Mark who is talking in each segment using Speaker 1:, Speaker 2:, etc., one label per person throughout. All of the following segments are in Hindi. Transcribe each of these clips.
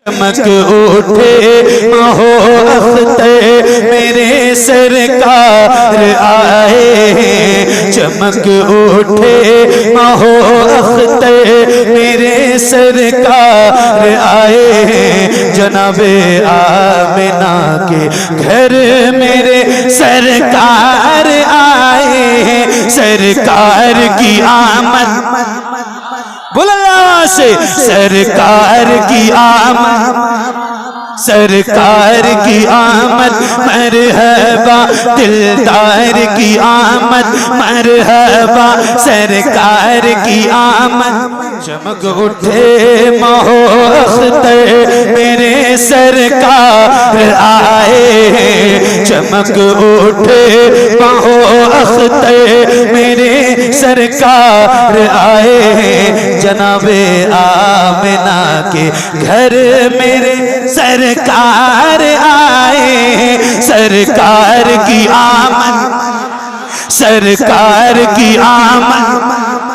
Speaker 1: चमक उठे महो अख्तर मेरे सरकार आए। चमक उठे महो अख्तर मेरे सरकार आए। जनाबे आमिना के घर मेरे सरकार आए। सरकार की आमद बुलंद से सरकार की आमद, सरकार की आमद मरहबा, दिलदार की आमद मरहबा, सरकार की आमद। चमक उठे महो अख्तर मेरे सरकार आए। चमक उठे महो अख्तर मेरे सरकार आए। जनाबे आमिना के घर मेरे सरकार आए। सरकार की आमद, सरकार की आमद,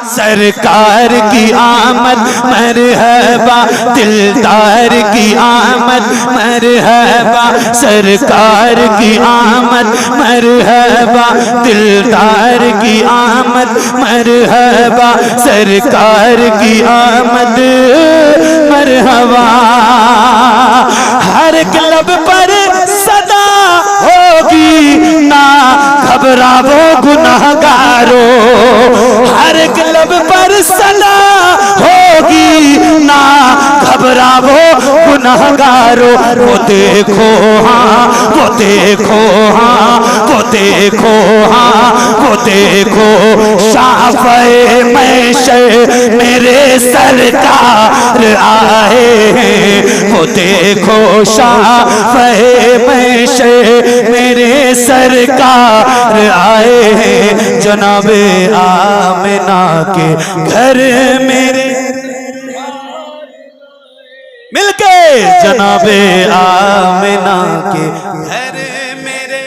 Speaker 1: सरकार की आमद मरहबा, दिलदार की आमद मरहबा, सरकार की आमद मरहबा, दिलदार की आमद मरहबा, सरकार की आमद मरहबा। हर क्लब पर सदा होगी ना घबराओ गुनहगारो। हर क्लब पर सदा होगी ना घबराओ गुनहगारो। वो देखो हाँ, वो देखो हाँ, वो देखो हाँ, वो देखो शाफ़े महशर मेरे सरकार आए। वो देखो शाफ़े महशर मेरे सरकार आए। जनाबे आमिना के घर मेरे मिलके जनाबे आमिना के घर मेरे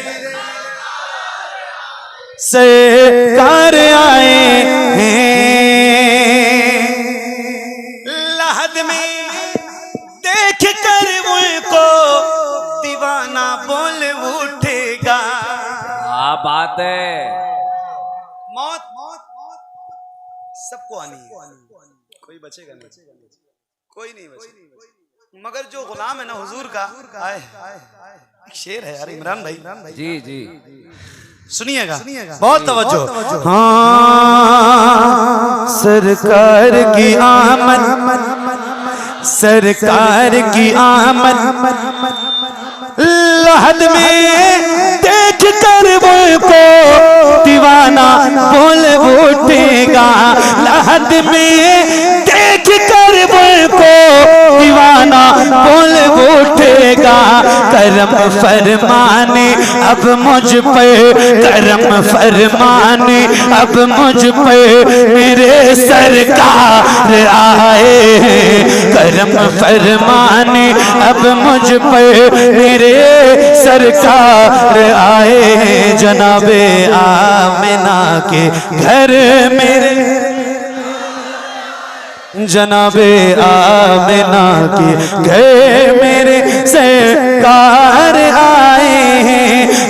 Speaker 1: सरकार आए हैं। लहद में देख कर मुझको दीवाना बोल उठेगा।
Speaker 2: क्या बात है।
Speaker 1: मौत सबको आनी है, कोई बचेगा नहीं, कोई नहीं बचेगा। मगर जो गुलाम है ना हुजूर का, आए एक शेर है यार इमरान भाई।
Speaker 2: जी जी
Speaker 1: सुनिएगा, बहुत तवज्जो। हाँ सरकार की आमद, सरकार की आमद लहद में देख कर मुझको दीवाना बोल उठेगा। लहद में देख कर मुझको दीवाना बोल उठेगा। करम फरमाने अब मुझ पे, करम फरमाने अब मुझ पे मेरे सरकार आए। करम फरमाने अब मुझ पे मेरे सरकार आए। जनाबे आमिना के घर मेरे, जनाबे आमिना के घर मेरे सरकार आए।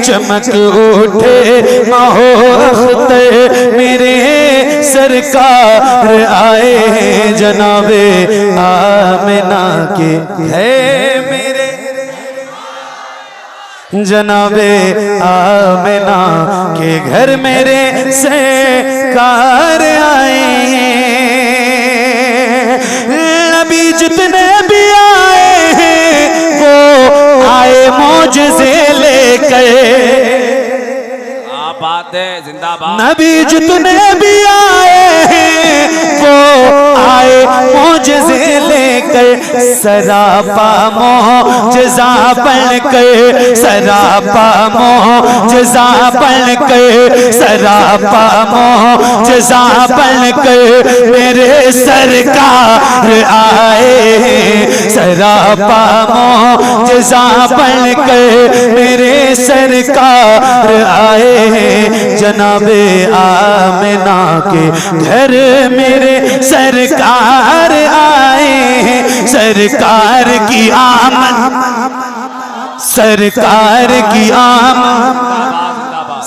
Speaker 1: चमक उठे महो अख्तर मेरे सरकार आए। जनाबे आमिना के घर मेरे, जनाबे आमिना के घर मेरे सरकार आए। नबी जितने भी आए हैं वो आए मौजज़े लेकर।
Speaker 2: क्या बात है, जिंदाबाद।
Speaker 1: नबी जितने भी आए हैं वो आए मौजज़े लेकर। सरापा मौजज़ा बनकर, सरापा मौजज़ा बनकर, सरापा मौजज़ा बनकर मेरे सरकार आए। सरापा मौजज़ा बनकर मेरे सरकार आए। जनाबे आमिना के घर मेरे सरकार आए।
Speaker 3: आए हैं। सरकार की आमद, सरकार की आमद,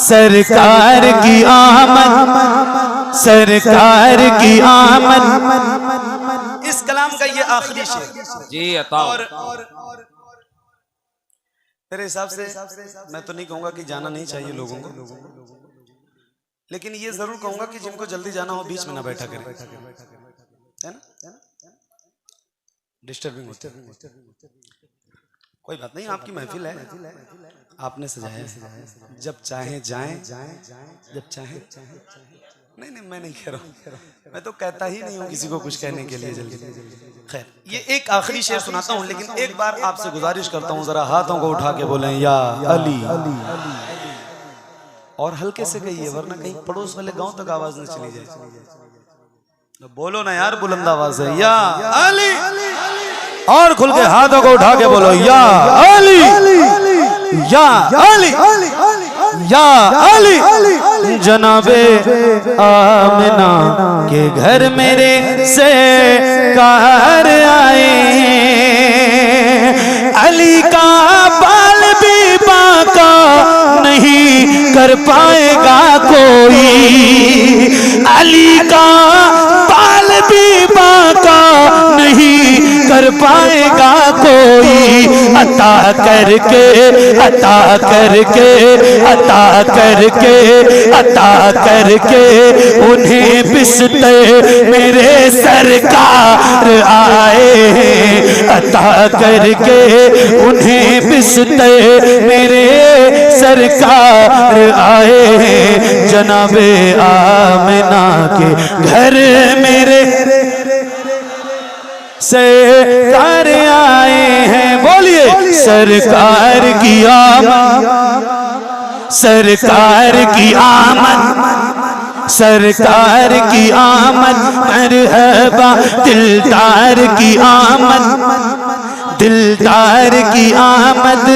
Speaker 3: सरकार की आमद, सरकार की आमद।
Speaker 1: इस कलाम का ये आखिरी शेर
Speaker 2: जी अता।
Speaker 1: और मेरे हिसाब से मैं तो नहीं कहूंगा कि जाना नहीं चाहिए लोगों को, लेकिन ये जरूर कहूंगा कि जिनको जल्दी जाना हो बीच में ना बैठा करें, है ना, डिस्टर्बिंग होती है। कोई बात नहीं, आपकी महफिल है, आपने सजाया है, जब चाहे जाएं, जब चाहे। नहीं नहीं, मैं नहीं कह रहा हूँ, मैं तो कहता ही नहीं हूँ किसी को कुछ कहने के लिए जल्दी। खैर, ये एक आखिरी शेर सुनाता हूँ, लेकिन एक बार आपसे गुजारिश करता हूँ, जरा हाथों को उठा के बोलें या अली, और हल्के से कहिए, वरना कहीं पड़ोस वाले गांव तक आवाज न चली जाए। बोलो ना यार बुलंद आवाज है, या अली,
Speaker 3: और खुल के हाथों को उठा के बोलो या अली, या अली, या अली। जनाबे आमिना के घर मेरे से कार आए हैं। अली का बाल भी बाका नहीं कर पाएगा कोई, अली का बाल भी बाका नहीं कर पाएगा कोई। अता करके, अता करके, अता करके, अता करके उन्हें बिस्ते मेरे सरकार आए हैं। अता करके उन्हें बिस्ते मेरे सरकार आए हैं। जनाबे आमिना के घर मेरे सरकार आए हैं। बोलिए सरकार की आमद, सरकार की आमद, सरकार की आमद। मरहबा दिलदार की आमद, दिलदार की आमद।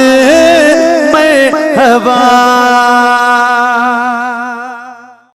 Speaker 3: मरहबा।